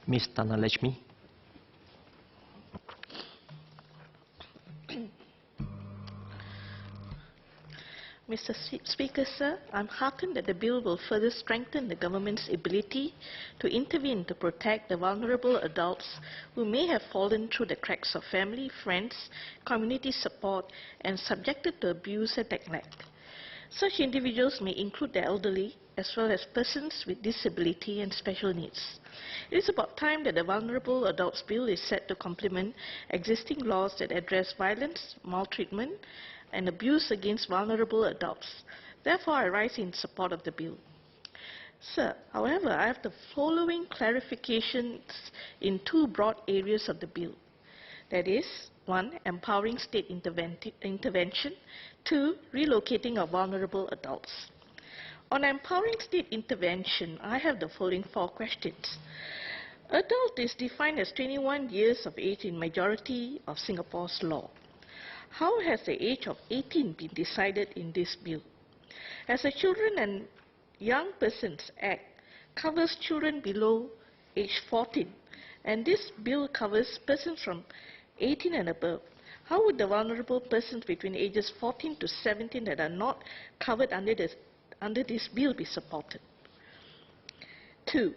Ms. Thanaletchimi. Mr. Speaker, sir, I'm heartened that the bill will further strengthen the government's ability to intervene to protect the vulnerable adults who may have fallen through the cracks of family, friends, community support, and subjected to abuse and neglect. Such individuals may include the elderly, as well as persons with disability and special needs. It is about time that the Vulnerable Adults Bill is set to complement existing laws that address violence, maltreatment, and abuse against vulnerable adults. Therefore, I rise in support of the bill. Sir, however, I have the following clarifications in two broad areas of the bill. That is, 1, empowering state intervention, 2, relocating of vulnerable adults. On empowering state intervention, I have the following 4 questions. Adult is defined as 21 years of age in majority of Singapore's law. How has the age of 18 been decided in this bill? As the Children and Young Persons Act covers children below age 14, and this bill covers persons from 18 and above, how would the vulnerable persons between ages 14 to 17 that are not covered under this bill be supported? 2.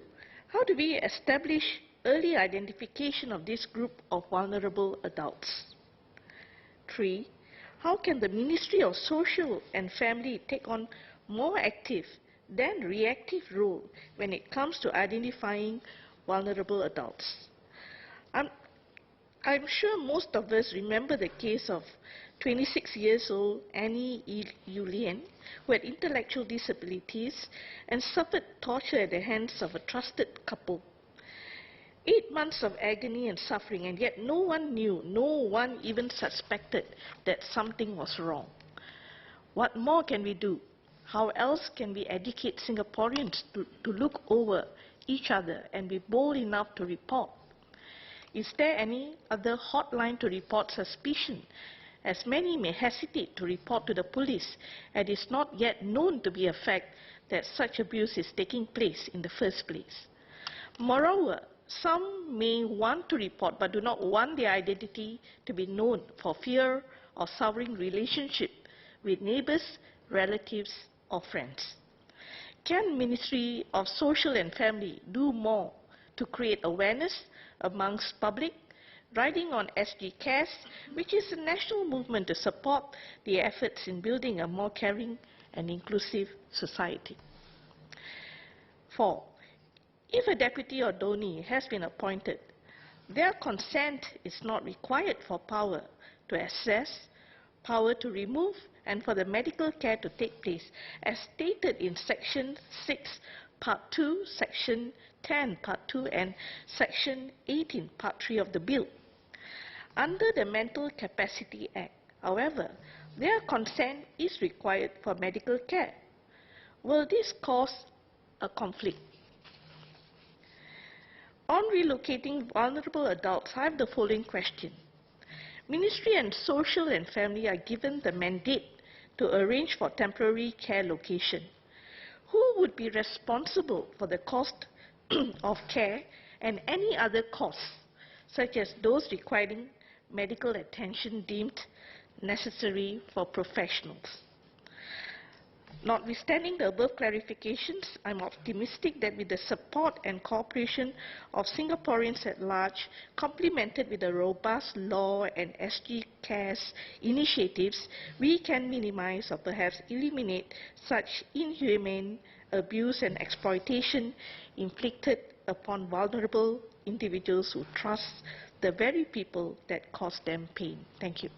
How do we establish early identification of this group of vulnerable adults? 3. How can the Ministry of Social and Family take on more active than reactive role when it comes to identifying vulnerable adults? I'm sure most of us remember the case of 26 years old Annie Yulian, who had intellectual disabilities and suffered torture at the hands of a trusted couple. 8 months of agony and suffering, and yet no one knew, no one even suspected that something was wrong. What more can we do? How else can we educate Singaporeans to look over each other and be bold enough to report? Is there any other hotline to report suspicion, as many may hesitate to report to the police, and it is not yet known to be a fact that such abuse is taking place in the first place? Moreover, some may want to report but do not want their identity to be known for fear of souring relationship with neighbors, relatives, or friends. Can Ministry of Social and Family do more to create awareness amongst public, riding on SG Cares, which is a national movement to support the efforts in building a more caring and inclusive society? 4. If a deputy or donee has been appointed, their consent is not required for power to access, power to remove, and for the medical care to take place, as stated in Section 6, Part 2, Section 10, Part 2, and Section 18, Part 3 of the bill. Under the Mental Capacity Act, however, their consent is required for medical care. Will this cause a conflict? On relocating vulnerable adults, I have the following question. Ministry and Social and Family are given the mandate to arrange for temporary care location. Who would be responsible for the cost of care and any other costs, such as those requiring medical attention deemed necessary for professionals? Notwithstanding the above clarifications, I'm optimistic that with the support and cooperation of Singaporeans at large, complemented with a robust law and SG Cares initiatives, we can minimize or perhaps eliminate such inhumane abuse and exploitation inflicted upon vulnerable individuals who trust the very people that cause them pain. Thank you.